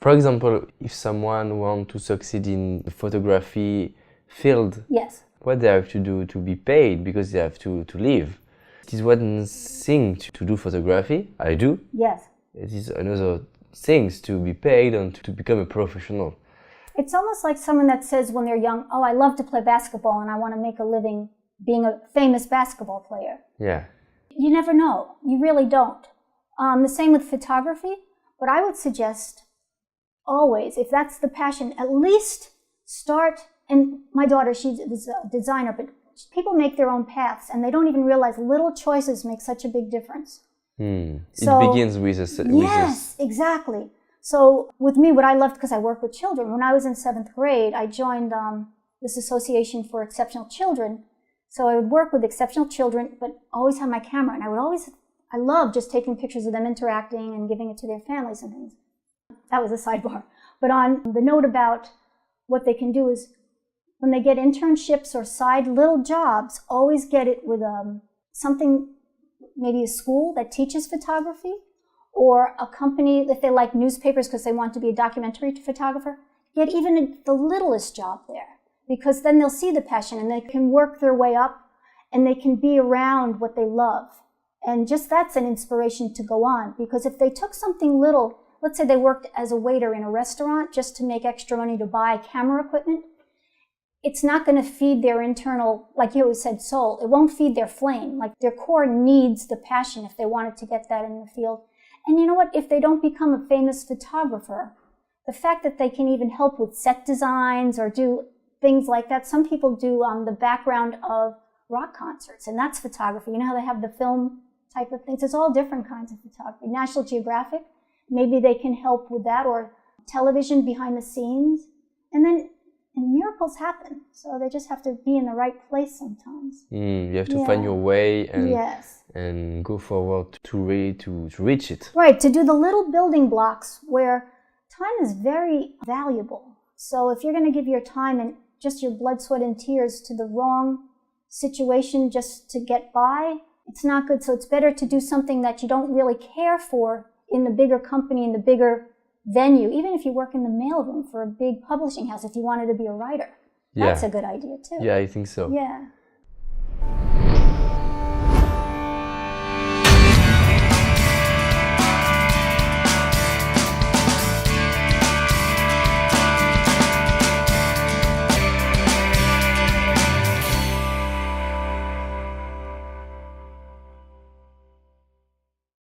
For example, if someone wants to succeed in the photography field, Yes. what they have to do to be paid because they have to live. It is one thing to do photography, I do. Yes. It is another thing to be paid and to become a professional. It's almost like someone that says when they're young, oh, I love to play basketball and I want to make a living being a famous basketball player. Yeah. You never know. You really don't. The same with photography. But I would suggest always, if that's the passion, at least start, and my daughter, she's a designer, but people make their own paths and they don't even realize little choices make such a big difference. So, it begins with a... Yes, exactly. So with me, what I loved, because I work with children, when I was in 7th grade, I joined this Association for Exceptional Children. So I would work with exceptional children, but always have my camera. And I love just taking pictures of them interacting and giving it to their families and things. That was a sidebar. But on the note about what they can do is, when they get internships or side little jobs, always get it with something, maybe a school that teaches photography, or a company, if they like newspapers because they want to be a documentary photographer, get even the littlest job there, because then they'll see the passion and they can work their way up and they can be around what they love. And just that's an inspiration to go on, because if they took something little, let's say they worked as a waiter in a restaurant just to make extra money to buy camera equipment, it's not going to feed their internal, like you always said, soul. It won't feed their flame. Like their core needs the passion if they wanted to get that in the field. And you know what? If they don't become a famous photographer, the fact that they can even help with set designs or do things like that. Some people do the background of rock concerts, and that's photography. You know how they have the film type of things? It's all different kinds of photography. National Geographic, maybe they can help with that, or television behind the scenes. And miracles happen. So they just have to be in the right place sometimes. You have to find your way and yes. and go forward to reach it. Right, to do the little building blocks where time is very valuable. So if you're going to give your time and just your blood, sweat, and tears to the wrong situation just to get by, it's not good. So it's better to do something that you don't really care for in the bigger company, in the bigger venue, even if you work in the mailroom for a big publishing house, if you wanted to be a writer. That's a good idea too. Yeah, I think so. Yeah.